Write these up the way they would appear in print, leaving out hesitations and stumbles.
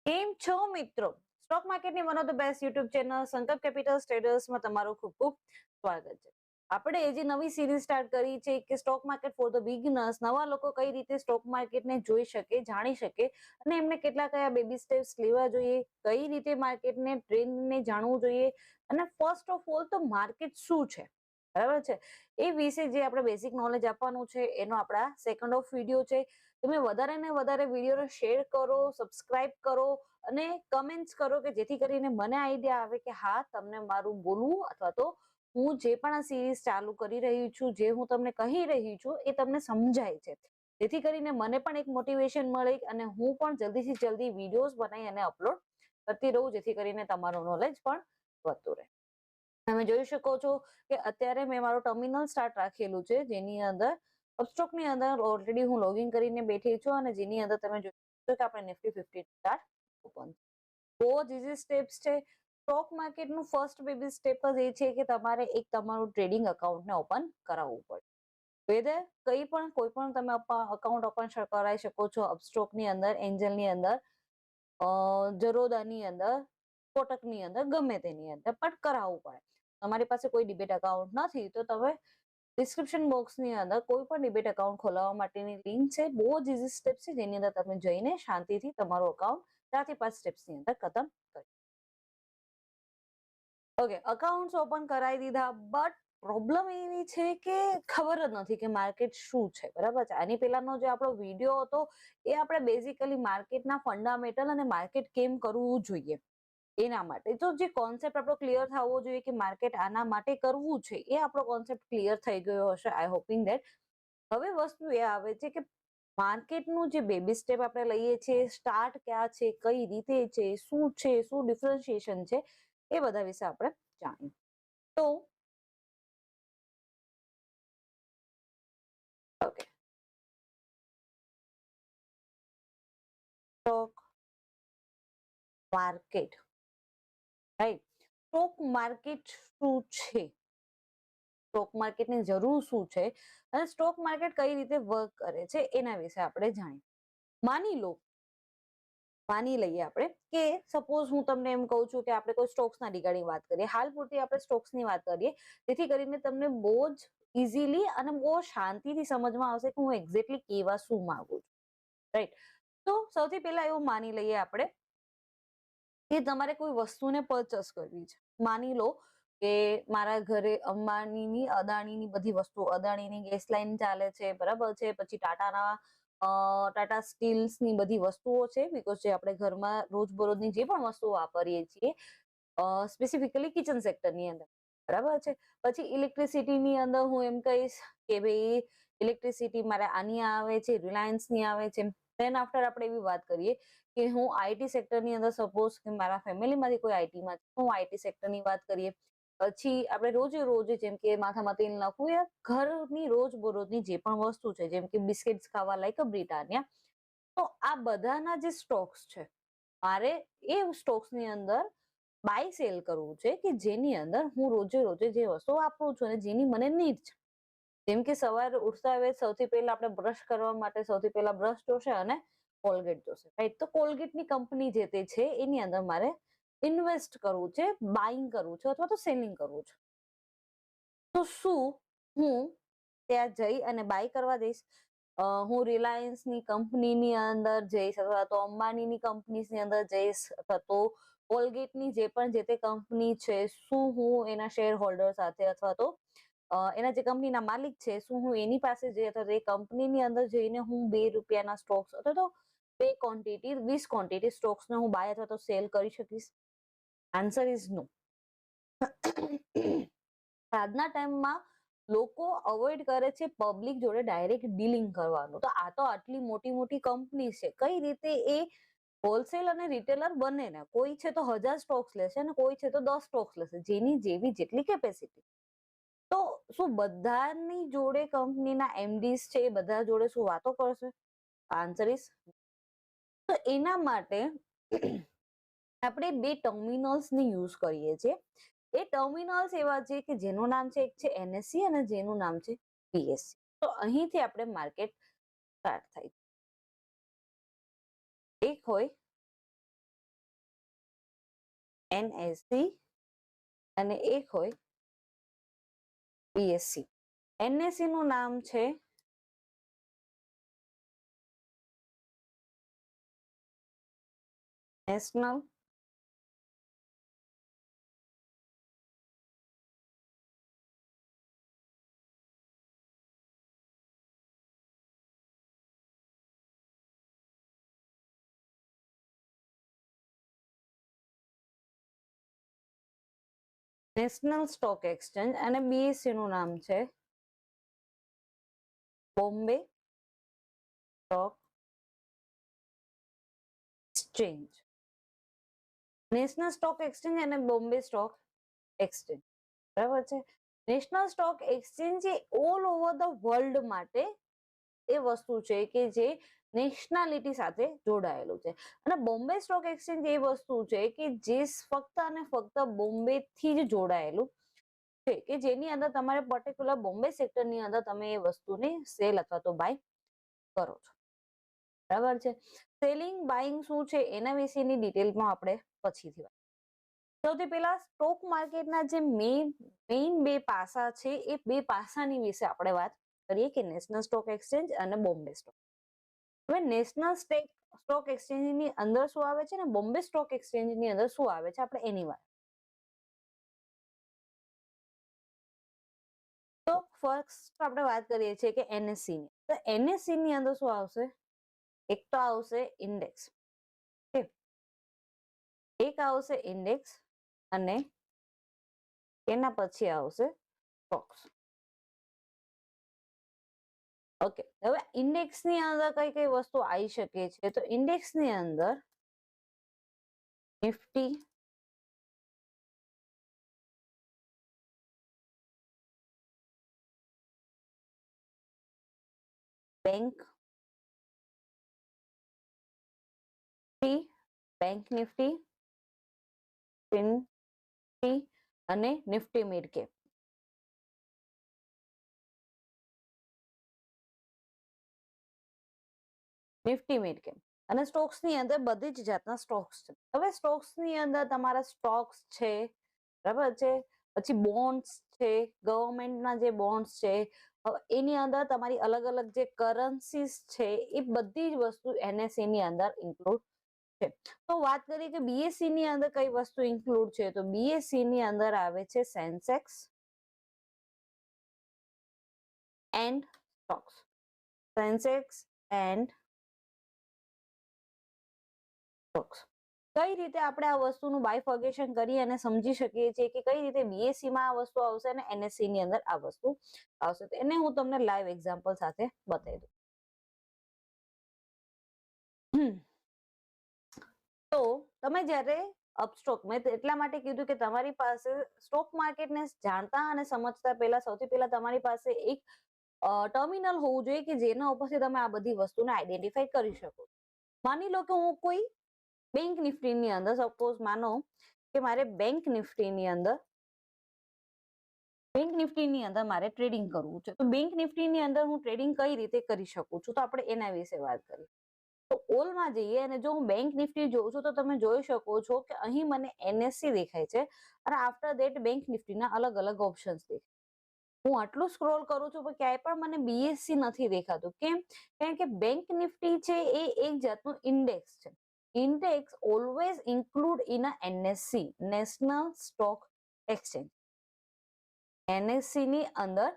કેમ છો મિત્રો? સ્ટોક માર્કેટની one of the best YouTube channel સંકલ્પ કેપિટલ ટ્રેડર્સમાં તમારું ખૂબ ખૂબ સ્વાગત છે. આપણે જે નવી સિરીઝ સ્ટાર્ટ કરી છે કે stock market for the beginners, નવા લોકો કઈ રીતે સ્ટોક માર્કેટને જોઈ શકે, જાણી શકે અને એમને કયા બેબી સ્ટેપ્સ લેવા જોઈએ, કઈ રીતે માર્કેટને ટ્રેન્ડને જાણવું જોઈએ અને ફર્સ્ટ ઓફ ઓલ તો માર્કેટ શું છે, બરાબર છે, એ વિશે જે આપણે બેઝિક નોલેજ આપવાનું છે એનો આપણા સેકન્ડ ઓફ વિડીયો છે. તમે વધારે ને વધારે વિડીયોને શેર કરો, સબસ્ક્રાઇબ કરો અને કમેન્ટ્સ કરો કે જેથી કરીને મને આઈડિયા આવે કે હા તમને મારું બોલવું અથવા તો હું જે પણ આ સિરીઝ ચાલુ કરી રહી છું, જે હું તમને કહી રહી છું એ તમને સમજાય છે, જેથી કરીને મને પણ એક મોટિવેશન મળે અને હું પણ જલ્દીથી જલ્દી વિડીયોઝ બનાવી અને અપલોડ કરતી રહું, જેથી કરીને તમારું નોલેજ પણ વધતું રહે. તમે જોઈ શકો છો કે અત્યારે મેં મારું ટર્મિનલ સ્ટાર્ટ રાખેલું છે, જેની અંદર upstox ની અંદર ઓલરેડી હું લોગિન કરીને બેઠી છું અને જેની અંદર તમે જોઈ શકો કે આપણે નિફ્ટી 50 ચાર્ટ ઓપન. બહુ જ ઇઝી સ્ટેપ્સ છે. સ્ટોક માર્કેટનું ફર્સ્ટ બેબી સ્ટેપ જ એ છે કે તમારે એક તમારું ટ્રેડિંગ અકાઉન્ટને ઓપન કરાવવું પડે. વેધર કોઈ પણ તમે અકાઉન્ટ ઓપન કરાવી શકો છો, upstox ની અંદર, એન્જલ ની અંદર, જરોદાની અંદર, કોટક ની અંદર, ગમે તેની અંદર પણ કરાવવું પડે. તમારી પાસે કોઈ ડિબેટ અકાઉન્ટ નથી તો તમે ડિસ્ક્રિપ્શન બોક્સની અંદર કોઈ પણ ડિબેટ અકાઉન્ટ ખોલાવવા માટેની લિંક છે. બહુ જ ઇઝી સ્ટેપ છે જેની અંદર તમે જઈને શાંતિથી તમારું અકાઉન્ટ 4 થી 5 સ્ટેપ્સની અંદર ખતમ કરી. ઓકે, અકાઉન્ટ્સ ઓપન કરાવી દીધા, બટ પ્રોબ્લેમ એવી છે કે ખબર જ નથી કે માર્કેટ શું છે, બરાબર છે. આની પહેલાનો જે આપણો વિડીયો હતો એ આપણે બેઝિકલી માર્કેટના ફંડામેન્ટલ અને માર્કેટ કેમ કરવું જોઈએ એના માટે. તો જે કોન્સેપ્ટ આપણો ક્લિયર થવો જોઈએ કે માર્કેટ આના માટે કરવું છે, એ આપણો કોન્સેપ્ટ ક્લિયર થઈ ગયો હશે, આઈ હોપિંગ ધેટ. હવે વસ્તુ એ આવે છે કે માર્કેટનું જે બેબી સ્ટેપ આપણે લઈએ છીએ, સ્ટાર્ટ ક્યાં છે, કઈ રીતે છે, શું ડિફરન્શિએશન છે, એ બધા વિશે આપણે જાણીએ. તો okay, stock market, right. Stock market શું છે, સ્ટોક માર્કેટની જરૂર શું છે અને સ્ટોક માર્કેટ કઈ રીતે વર્ક કરે છે એના વિશે આપણે જાણીએ. માની લઈએ આપણે કે સપોઝ હું તમને એમ કહું છું કે આપણે કોઈ સ્ટોક્સના રિગાર્ડિંગ વાત કરીએ. હાલ પૂરતી આપણે સ્ટોક્સની વાત કરીએ, જેથી કરીને તમને બહુ જ ઇઝીલી અને બહુ શાંતિથી સમજમાં આવશે કે હું એક્ઝેક્ટલી કેવા શું માંગુ છું, રાઈટ. તો સૌથી પહેલા એવું માની લઈએ આપણે કે તમારે કોઈ વસ્તુને પરચેસ કરવી છે. માની લો કે મારા ઘરે અંબાણીની, અદાણીની બધી વસ્તુ, અદાણીની ગેસ લાઈન ચાલે છે, બરાબર છે, પછી ટાટા સ્ટીલ્સની બધી વસ્તુઓ છે, બીકોઝ જે આપણે ઘરમાં રોજબરોજની જે પણ વસ્તુઓ વાપરીએ છીએ, સ્પેસિફિકલી કિચન સેક્ટરની અંદર, બરાબર છે. પછી ઇલેક્ટ્રિસિટીની અંદર હું એમ કહીશ કે ભાઈ ઇલેક્ટ્રિસિટી મારે આની આવે છે, રિલાયન્સની આવે છે. ધેન આફ્ટર આપણે એવી વાત કરીએ કે હું આઈટી સેક્ટરની અંદર, સપોઝ કે મારા ફેમિલીમાંથી કોઈ આઈટીમાં છે, હું આઈટી સેક્ટરની વાત કરીએ. પછી આપણે રોજે જેમ કે માથામાં તેલ નાખવું, યા ઘરની રોજબરોજની જે પણ વસ્તુ છે, જેમ કે બિસ્કિટ્સ ખાવા લાઈક બ્રિટાનિયા, તો આ બધાના જે સ્ટોક્સ છે, મારે એ સ્ટોક્સની અંદર બાય સેલ કરવું છે કે જેની અંદર હું રોજે જે વસ્તુ વાપરું છું અને જેની મને નીડ છે. જેમ કે સવારે ઉઠતા વેત સૌથી પહેલા આપણે બ્રશ કરવા માટે સૌથી પહેલા બ્રશ જોશે અને કોલગેટ જોશે, રાઈટ. તો કોલગેટની કંપની જે તે છે એની અંદર મારે ઇન્વેસ્ટ કરવું છે, બાઇંગ કરવું છે અથવા તો સેલિંગ કરવું છે. તો શું હું ત્યાં જઈ અને બાય કરવા જઈશ? હું રિલાયન્સની કંપનીની અંદર જઈશ અથવા તો અંબાણીની કંપનીની અંદર જઈશ અથવા તો કોલગેટની જે પણ જે તે કંપની છે, શું હું એના શેર હોલ્ડર સાથે અથવા તો એના જે કંપનીના માલિક છે, શું હું એની પાસે જઈ અથવા તો એ કંપનીની અંદર જઈને હું 2 રૂપિયાના સ્ટોક્સ અથવા તો 2 ક્વોન્ટિટી, 20 ક્વોન્ટિટી સ્ટોક્સને હું બાય અથવા તો સેલ કરી શકીશ? Answer is no. આજના ટાઈમમાં લોકો અવોઇડ કરે છે પબ્લિક જોડે ડાયરેક્ટ ડીલિંગ કરવાનું. તો આ તો આટલી મોટી કંપની છે, કઈ રીતે એ હોલસેલ અને રિટેલર બને ને, કોઈ છે તો 1000 સ્ટોક્સ લેશે અને કોઈ છે તો 10 સ્ટોક્સ લેશે, જેની જેવી જેટલી કેપેસિટી. તો શું બધાની જોડે કંપનીના એમડીસ છે, બધા જોડે શું વાતો કરશે? આન્સર ઇઝ તો એના માટે આપણે 2 ટર્મિનલ્સ ને યુઝ કરીએ છીએ. એ ટર્મિનલ્સ એવા છે કે જેનું નામ છે, એક છે એનએસસી અને જેનું નામ છે બીએસસી. તો અહીંથી આપણે માર્કેટ સ્ટાર્ટ થાય. એક હોય એનએસસી અને એક હોય બીએસસી. એનએસસી નું નામ છે નેશનલ સ્ટોક એક્સચેન્જ અને બીએસસી નું નામ છે Bombay stock exchange. National stock exchange અને બોમ્બે સ્ટોક એક્સચેન્જ, બરાબર છે. National stock exchange A all over the world માટે એ વસ્તુ છે કે જે નેશનાલિટી સાથે જોડાયેલું છે. અને બોમ્બે સ્ટોક એક્સચેન્જ એ વસ્તુ છે કે જે ફક્ત અને ફક્ત બોમ્બે થી જ જોડાયેલું છે કે જેની અંદર તમારે પર્ટિક્યુલર બોમ્બે સેક્ટરની અંદર તમે એ વસ્તુને સેલ અથવા તો બાય કરો છો, બરાબર છે. સેલિંગ બાઇંગ શું છે એના વિશેની ડિટેલમાં આપણે પછીથી વાત. સૌથી પહેલા સ્ટોક માર્કેટના જે મેઇન બે પાસા છે એ બે પાસાની વિશે આપણે વાત કરીએ કે નેશનલ સ્ટોક એક્સચેન્જ અને બોમ્બે સ્ટોક. હવે નેશનલ સ્ટોક એક્સચેન્જ ની અંદર શું આવે છે ને બોમ્બે સ્ટોક એક્સચેન્જ ની અંદર શું આવે છે આપણે એની વાત. તો ફર્સ્ટ આપણે વાત કરીએ છીએ કે એનએસસી ની. તો એનએસસી ની અંદર શું આવશે? એક તો આવશે ઇન્ડેક્સ, એક આવશે ઇન્ડેક્સ અને એના પછી આવશે સ્ટોક્સ. ઓકે, હવે ઇન્ડેક્સ ની અંદર કઈ કઈ વસ્તુ આવી શકે છે? તો ઇન્ડેક્સ ની અંદર નિફ્ટી, બેંક નિફ્ટી, ફિન અને Nifty mid cap. Nifty mid cap અને સ્ટોક્સ ની અંદર બધી જ જાતના સ્ટોક્સ છે. હવે સ્ટોક્સ ની અંદર તમારા સ્ટોક્સ છે, બરાબર છે, પછી બોન્ડ્સ છે, ગવર્મેન્ટના જે બોન્ડ્સ છે, એની અંદર તમારી અલગ અલગ જે કરન્સીસ છે એ બધી જ વસ્તુ એનએસસી ની અંદર ઇન્ક્લુડ છે. તો વાત કરીએ કે બીએસસી ની અંદર કઈ વસ્તુ ઇન્ક્લુડ છે, તો બીએસસી ની અંદર આવે છે Sensex and stocks. Sensex and stocks. કઈ રીતે આપણે આ વસ્તુનું બાયફર્ગેશન કરી અને સમજી શકીએ છીએ કે કઈ રીતે બીએસસી માં આ વસ્તુ આવશે અને એનએસસી ની અંદર આ વસ્તુ આવશે, તો એને હું તમને લાઈવ એક્ઝામ્પલ સાથે બતાવી દઉં. તો તમે જ્યારે અપસ્ટોક, મેં એટલા માટે કીધું કે તમારી પાસે સ્ટોક માર્કેટને જાણતા અને સમજતા પહેલા સૌથી પહેલા તમારી પાસે એક ટર્મિનલ હોવું જોઈએ કે જેના ઉપરથી તમે આ બધી વસ્તુને આઈડેન્ટિફાઈ કરી શકો. માની લો કે હું કોઈ બેંક નિફ્ટી ની અંદર, સપોઝ માનો કે મારે બેંક નિફ્ટી ની અંદર મારે ટ્રેડિંગ કરવું છે, તો બેંક નિફ્ટી ની અંદર હું ટ્રેડિંગ કઈ રીતે કરી શકું છું, તો આપણે એના વિશે વાત કરીએ. તો ઓલમાં જઈએ અને જો હું બેંક નિફ્ટી જોઉં છું તો તમે જોઈ શકો છો કે અહીં મને એનએસસી દેખાય છે અને આફ્ટર ધેટ બેંક નિફ્ટીના અલગ અલગ ઓપ્શન્સ દેખાય. હું આટલું સ્ક્રોલ કરું છું પણ ક્યાંય પણ મને બીએસસી નથી દેખાતું. કેમ? કારણ કે બેંક નિફ્ટી છે એ એક જાતનું ઇન્ડેક્સ છે. Index always include in a NSC, national stock exchange. NSC ની અંદર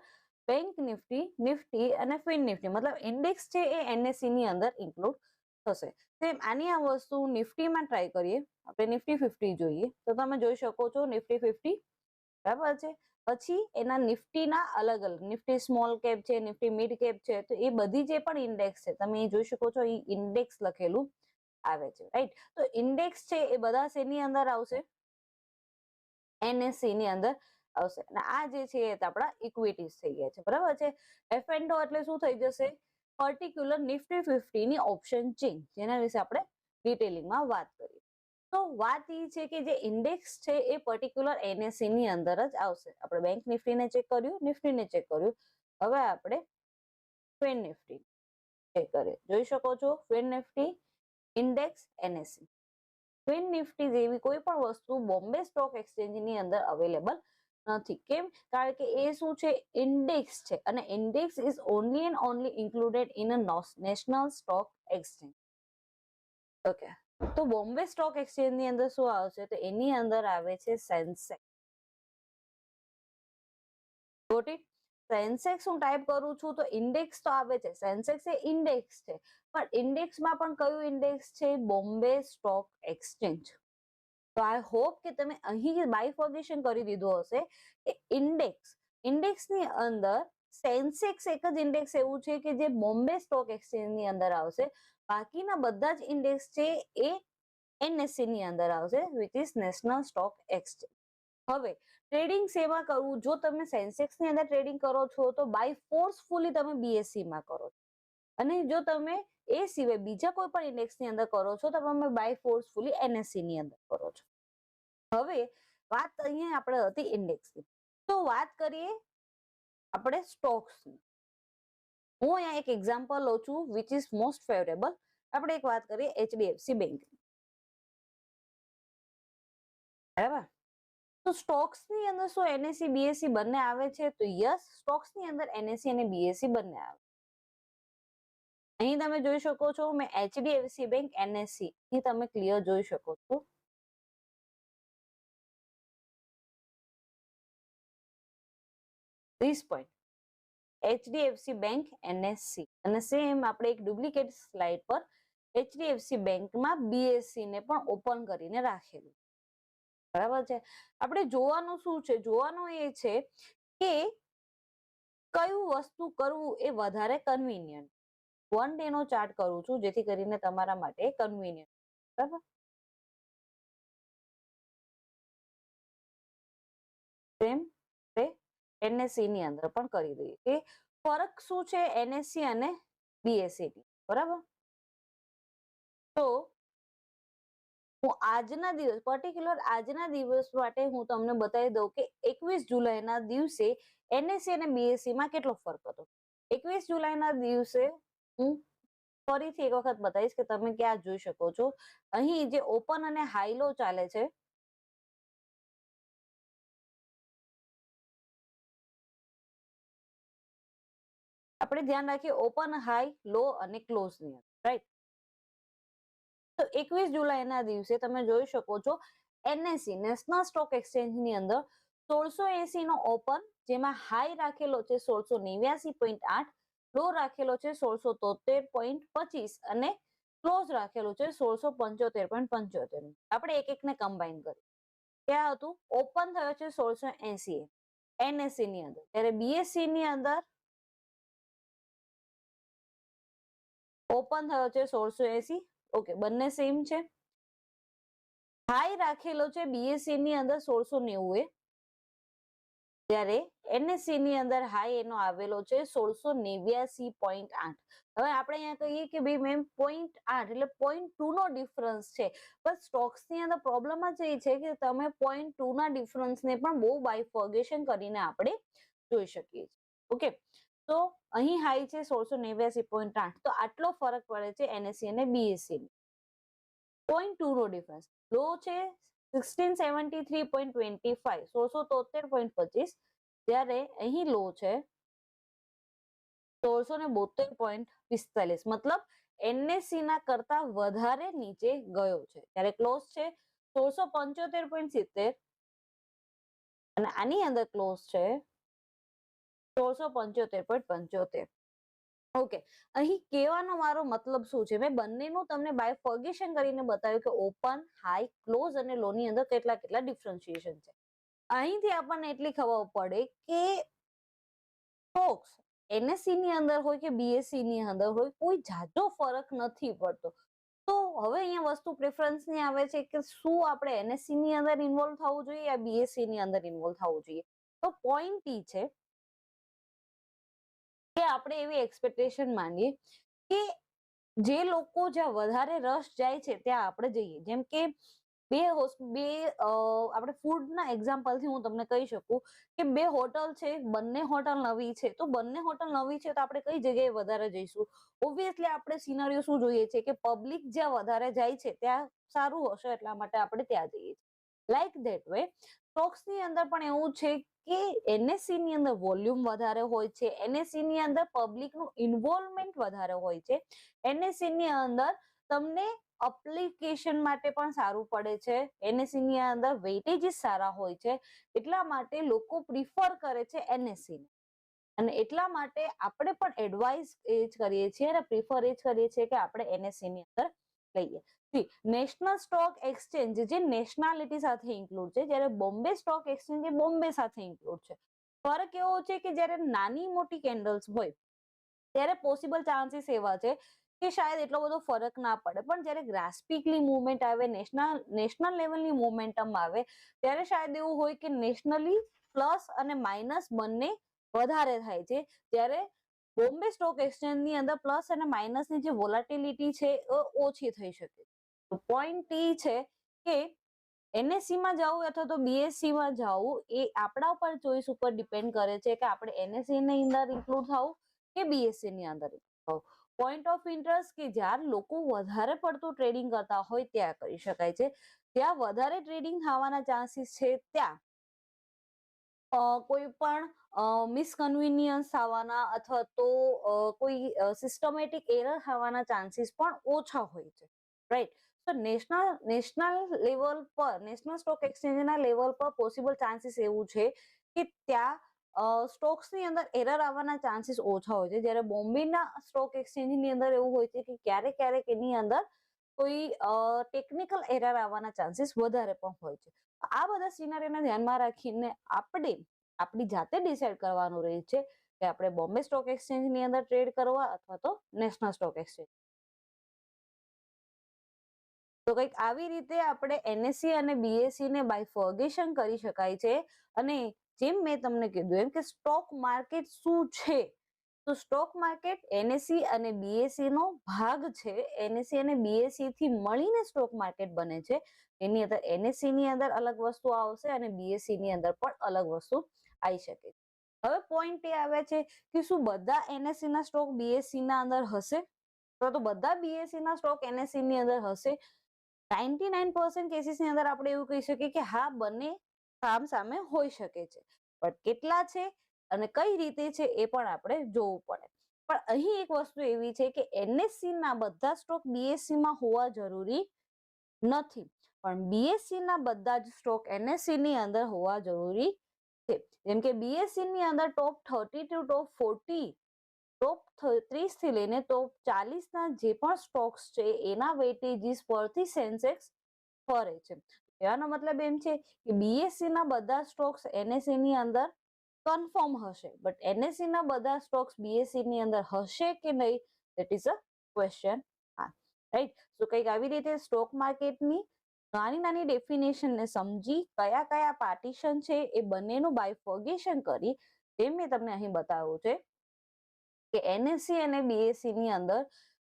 બેંક નિફ્ટી, નિફ્ટી અને ફિન નિફ્ટી, મતલબ ઇન્ડેક્સ છે એ એનએસસી ની અંદર ઇન્ક્લુડ થશે. સેમ આની આ વસ્તુ નિફ્ટીમાં ટ્રાય કરીએ, આપણે નિફ્ટી 50 જોઈએ તો તમે જોઈ શકો છો નિફ્ટી 50, બરાબર છે. પછી એના નિફ્ટીના અલગ અલગ, નિફ્ટી સ્મોલ કેપ છે, નિફ્ટી મિડ કેપ છે, તો એ બધી જે પણ ઇન્ડેક્સ છે તમે જોઈ શકો છો એ ઇન્ડેક્સ લખેલું આવે છે, રાઈટ. તો ઇન્ડેક્સ છે એ બધા શેની અંદર આવશે? એનએસસી ની અંદર આવશે. અને આ જે છે એ આપણા ઇક્વિટીઝ થઈ ગયા છે, બરાબર છે. એફ એન્ડ ઓ એટલે શું થઈ જશે? પર્ટિક્યુલર નિફ્ટી 50 ની ઓપ્શન ચેન્જ, જેના વિશે આપણે ડિટેલિંગમાં વાત કરીએ. તો વાત એ છે કે જે ઇન્ડેક્સ છે એ પર્ટિક્યુલર એનએસસી ની અંદર જ આવશે. આપણે બેંક નિફ્ટીને ચેક કર્યું, નિફ્ટીને ચેક કર્યું, હવે આપણે ફિન નિફ્ટી ચેક કરીએ. જોઈ શકો છો fin Nifty, index, NSC. Twin Nifty જેવી કોઈ પણ વસ્તુ બોમ્બે સ્ટોક એક્સચેન્જની અંદર અવેલેબલ નથી. કેમ? કારણ કે એ શું છે? ઇન્ડેક્સ છે, અને index is only and only included in a national stock exchange. Okay, તો બોમ્બે સ્ટોક એક્સચેન્જ ની અંદર શું આવશે? તો એની અંદર આવે છે સેન્સેક્સ. Got it? સેન્સેક્સ હું ટાઈપ કરું છું તો ઇન્ડેક્સ તો આવે છે, સેન્સેક્સ એ ઇન્ડેક્સ છે, પણ ઇન્ડેક્સમાં પણ કયું ઇન્ડેક્સ છે? Bombay stock exchange. તો આઈ હોપ કે તમે અહીં બાયફોર્ગેશન કરી દીધું હશે કે ઇન્ડેક્સની અંદર સેન્સેક્સ એક જ ઇન્ડેક્સ એવું છે કે જે બોમ્બે સ્ટોક એક્સચેન્જ ની અંદર આવશે. બાકીના બધા જ ઇન્ડેક્સ છે એ એનએસસી ની અંદર આવશે, which is national stock exchange. હવે ટ્રેડિંગ શેમાં કરવું? જો તમે સેન્સેક્સ ની અંદર ટ્રેડિંગ કરો છો તો બાય ફોર્સફુલી તમે બીએસસી માં કરો છો, અને જો તમે એ સિવાય બીજા કોઈ પણ ઇન્ડેક્સ ની અંદર કરો છો તો તમે બાય ફોર્સફુલી એનએસસી ની અંદર કરો છો. હવે વાત અહીંયા આપણે હતી ઇન્ડેક્સની, તો વાત કરીએ આપણે સ્ટોક્સની. હું અહીંયા એક એક્ઝામ્પલ લઉં છું વિચ ઇઝ મોસ્ટ ફેવરેબલ. આપણે એક વાત કરીએ એચડીએફસી બેંક, બરાબર? તો સ્ટોક્સ ની અંદર શું એનએસસી બીએસસી બંને આવે છે? તો યસ, સ્ટોક્સ ની અંદર એનએસસી અને બીએસસી બંને આવે. અહીં તમે જોઈ શકો છો મેં એચડીએફસી બેંક એનએસસી, અહીં તમે ક્લિયર જોઈ શકો છો. This point HDFC bank NSC, અને સેમ આપણે એક ડુપ્લિકેટ સ્લાઇડ પર HDFC બેંકમાં બીએસસી ને પણ ઓપન કરીને રાખેલું. બરાબર છે? આપણે જોવાનું શું છે? જોવાનું એ છે કે કયું વસ્તુ કરવું એ વધારે કન્વીનિયન્ટ. 1 ડે નો ચાર્ટ કરું છું જેથી કરીને તમારા માટે કન્વીનિયન્ટ. બરાબર? સેમ એનએસસી ની અંદર પણ કરી દઈએ કે ફરક શું છે એનએસસી અને બીએસસી, બરાબર? તો હું આજના દિવસ પર્ટિક્યુલર આજના દિવસ માટે હું તમને બતાવી દઉં કે 21 જુલાઈના દિવસે એનએસસી અને બીએસસી માં કેટલો ફરક હતો. 21 જુલાઈના દિવસે હું ફરીથી એક વખત બતાવીશ કે તમે ક્યાં જોઈ શકો છો. અહીં જે ઓપન અને હાઈ લો ચાલે છે, આપણે ધ્યાન રાખીએ ઓપન, હાઈ, લો અને ક્લોઝ ની, રાઈટ? તો 21 જુલાઈના દિવસે તમે જોઈ શકો છો એનએસસી નેશનલ સ્ટોક એક્સચેન્જ ની અંદર 1680 નો ઓપન, જેમાં હાઈ રાખેલો છે 1689.8, લો રાખેલો છે 1673.25 અને ક્લોઝ રાખેલો છે 1675.75. આપણે એક એકને કમ્બાઈન કરીએ. ક્યાં હતું? ઓપન થયો છે 1680 એનએસસી ની અંદર, ત્યારે બીએસસી ની અંદર ઓપન થયો છે 1680. ઓકે, બંને સેમ છે. હાઈ રાખેલો છે બીએસસી ની અંદર 1690 એ, ત્યારે એનએસસી ની અંદર હાઈ એનો આવેલો છે 1689.8. હવે આપણે અહીંયા કહીએ કે ભાઈ મેમ 0.8 એટલે 0.2 નો ડિફરન્સ છે, પણ સ્ટોક્સ ની અંદર પ્રોબ્લેમ જ એ છે કે તમે 0.2 ના ડિફરન્સ ને પણ બહુ બાયફોર્ગેશન કરીને આપણે જોઈ શકીએ છીએ. ઓકે, તો અહીં હાઈ છે 1689.8, તો આટલો ફરક પડે છે એનએસસી અને બીએસસી. 0.2 નો ડિફરન્સ. લો છે 1673.25, 1673.25, ત્યારે અહીં લો છે 1672.45, મતલબ એનએસસી ના કરતા વધારે નીચે ગયો છે. ત્યારે ક્લોઝ છે 1675.70, અને આની અંદર ક્લોઝ છે 1675.75. ઓકે, અહીં કહેવાનો મારો મતલબ શું છે? મેં બંનેનું તમને બાયફોર્ગેશન કરીને બતાવ્યું કે ઓપન, હાઈ, ક્લોઝ અને લો ની અંદર કેટલા કેટલા ડિફરન્શિએશન છે. અહીંથી આપણને એટલી ખબર પડે કે સ્ટોક્સ એનએસસી ની અંદર હોય કે બીએસસી ની અંદર હોય, કોઈ જાજો ફરક નથી પડતો. તો હવે અહીંયા વસ્તુ પ્રેફરન્સ ની આવે છે કે શું આપણે એનએસસી ની અંદર ઇન્વોલ્વ થવું જોઈએ યા બીએસસી ની અંદર ઇન્વોલ્વ થવું જોઈએ. તો પોઈન્ટ ઈ છે કે આપણે એવી એક્સપેક્ટેશન માંગીએ કે જે લોકો જ્યાં વધારે રસ જાય છે ત્યાં આપણે જઈએ. જેમ કે આપણે ફૂડના એક્ઝામ્પલથી હું તમને કહી શકું કે બે હોટલ છે, બંને હોટલ નવી છે, તો બંને હોટલ નવી છે તો આપણે કઈ જગ્યાએ વધારે જઈશું? ઓબ્વિયસલી આપણે સિનારીઓ શું જોઈએ છે કે પબ્લિક જ્યાં વધારે જાય છે ત્યાં સારું હશે, એટલા માટે આપણે ત્યાં જઈએ છીએ. લાઈક ધેટ વે સ્ટોક્સ ની અંદર પણ એવું છે કે એનએસસી ની અંદર વોલ્યુમ વધારે હોય છે, એનએસસી ની અંદર પબ્લિક નું ઇન્વોલ્વમેન્ટ વધારે હોય છે, એનએસસી ની અંદર તમને એપ્લિકેશન માટે પણ સારું પડે છે, એનએસસી ની અંદર વેઇટેજીસ સારા હોય છે, એટલા માટે લોકો પ્રિફર કરે છે એનએસસી ને. અને એટલા માટે આપણે પણ એડવાઇસ એ જ કરીએ છીએ અને પ્રિફર એ જ કરીએ છીએ કે આપણે એનએસસી ની અંદર લઈએ. નેશનલ સ્ટોક એક્સચેન્જ જે નેશનાલિટી સાથે ઇન્ક્લુડ છે, જ્યારે બોમ્બે સ્ટોક એક્સચેન્જ એ બોમ્બે સાથે ઇન્ક્લુડ છે. ફરક એવો છે કે જ્યારે નાની મોટી કેન્ડલ્સ હોય ત્યારે પોસિબલ ચાન્સીસ એવા છે કે શાયદ એટલો બધો ફરક ના પડે, પણ જ્યારે ગ્રાસ્પિકલી મુવમેન્ટ આવે, નેશનલ લેવલની મોમેન્ટમ આવે, ત્યારે શાયદ એવું હોય કે નેશનલી પ્લસ અને માઇનસ બંને વધારે થાય છે, જ્યારે બોમ્બે સ્ટોક એક્સચેન્જ ની અંદર પ્લસ અને માઇનસની જે વોલાટિલિટી છે ઓછી થઈ શકે. પોઈન્ટ એ છે કે એનએસસી માં જવું અથવા તો બીએસસી માં જવું એ આપણા ઉપર ચોઈસ ઉપર ડિપેન્ડ કરે છે કે આપણે એનએસસી ની અંદર ઇન્ક્લુડ થવું કે બીએસસી ની અંદર ઇન્ક્લુડ થવું. પોઈન્ટ ઓફ ઇન્ટરેસ્ટ કે જ્યાં લોકો વધારે પડતું ટ્રેડિંગ કરતા હોય ત્યાં કરી શકાય છે, જ્યાં વધારે ટ્રેડિંગ થવાના ચાન્સીસ છે ત્યાં કોઈ પણ મિસકન્વીનિયન્સ થવાના અથવા તો કોઈ સિસ્ટમેટિક એરર થવાના ચાન્સીસ પણ ઓછા હોય છે, રાઈટ? તો નેશનલ લેવલ પર, નેશનલ સ્ટોક એક્સચેન્જના લેવલ પર પોસિબલ ચાન્સીસ એવું છે કે ત્યાં સ્ટોક્સ ની અંદર એરર આવવાના ચાન્સીસ ઓછા હોય છે, જ્યારે બોમ્બેના સ્ટોક એક્સચેન્જ ની અંદર એવું હોય છે કે ક્યારેક ક્યારેક એની અંદર કોઈ ટેકનિકલ એરર આવવાના ચાન્સીસ વધારે પણ હોય છે. આ બધા સિનારીઓને ધ્યાનમાં રાખીને આપણે આપણી જાતે ડિસાઈડ કરવાનું રહે છે કે આપણે બોમ્બે સ્ટોક એક્સચેન્જ ની અંદર ટ્રેડ કરવા અથવા તો નેશનલ સ્ટોક એક્સચેન્જ. તો કંઈક આવી રીતે આપણે એનએસસી અને બીએસસી ને બાયફર્ગેશન કરી શકાય છે. અને જેમ મેં તમને કીધું એમ કે સ્ટોક માર્કેટ શું છે, તો સ્ટોક માર્કેટ એનએસસી અને બીએસસી નો ભાગ છે. એનએસસી અને બીએસસી થી મળીને સ્ટોક માર્કેટ બને છે. એની અંદર એનએસસી ની અંદર અલગ વસ્તુ આવશે અને બીએસસી ની અંદર પણ અલગ વસ્તુ આવી શકે. હવે પોઈન્ટ એ આવે છે કે શું બધા એનએસસી ના સ્ટોક બીએસસી ના અંદર હશે, તો બધા બીએસસી ના સ્ટોક એનએસસી ની અંદર હશે? 99% કેસીસ ની અંદર આપણે એવું કહી શકીએ કે હા, બંને સામ સામે હોઈ શકે છે, પણ કેટલા છે અને કઈ રીતે છે એ પણ આપણે જોવું પડે. પણ અહીં એક વસ્તુ એવી છે કે એનએસસી ના બધા સ્ટોક બીએસસી માં હોવા જરૂરી નથી, પણ બીએસસી ના બધા જ સ્ટોક એનએસસી ની અંદર હોવા જરૂરી છે. જેમ કે બીએસસી ની અંદર ટોપ 30 ટુ ટોપ 40, ટોપ 30 થી લઈને ટોપ 40 ના જે પણ સ્ટોક્સ છે એના વેટેજીસ પરથી સેન્સેક્સ ફરે છે. એનો મતલબ એમ છે કે બીએસસી ના બધા સ્ટોક્સ એનએસસી ની અંદર કન્ફર્મ હશે, બટ એનએસસી ના બધા સ્ટોક્સ બીએસસી ની અંદર હશે કે નહીં, that is a question mark, right? તો કંઈક આવી રીતે સ્ટોક માર્કેટની નાની નાની ડેફિનેશન ને સમજી કયા કયા પાર્ટીશન છે એ બંનેનું બાયફર્ગેશન કરી, જેમ મેં તમને અહીં બતાવ્યું છે કે એનએસસી અને બીએસસી ની અંદર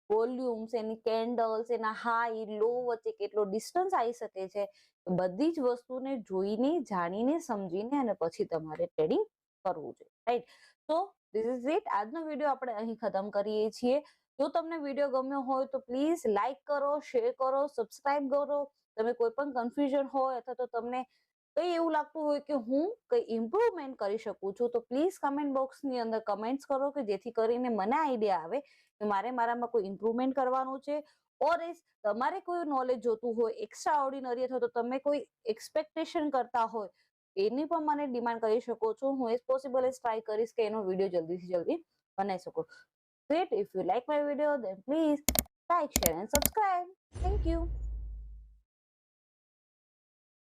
વોલ્યુમ્સ, એની કેન્ડલ્સ, એના હાઈ લો વચ્ચે કેટલો ડિસ્ટન્સ આવી શકે છે, બધી જ વસ્તુને જોઈને, જાણીને, સમજીને અને પછી તમારે ટ્રેડિંગ કરવું જોઈએ, રાઈટ? તો ધીસ ઇઝ ઇટ. આજનો વિડીયો આપણે અહીં ખતમ કરીએ છીએ. જો તમને વિડીયો ગમ્યો હોય તો પ્લીઝ લાઈક કરો, શેર કરો, સબસ્ક્રાઇબ કરો. તમે કોઈ પણ કન્ફ્યુઝન હોય અથવા તો તમને કઈ એવું લાગતું હોય કે હું કઈ ઇમ્પ્રુવમેન્ટ કરી શકું છું, તો પ્લીઝ કમેન્ટ બોક્સની અંદર કમેન્ટ્સ કરો કે જેથી કરીને મને આઈડિયા આવે કે મારે મારામાં કોઈ ઇમ્પ્રુવમેન્ટ કરવાનું છે. ઓર તમારે કોઈ નોલેજ જોતું હોય એક્સ્ટ્રા ઓર્ડિનરી, અથવા તો તમે કોઈ એક્સપેક્ટેશન કરતા હોય એની પણ મને ડિમાન્ડ કરી શકો છો. હું એઝ પોસિબલ એઝ ટ્રાય કરીશ કે એનો વિડીયો જલ્દીથી જલ્દી બનાવી શકું. Great. If you like my video, then please like, share and subscribe. Thank you.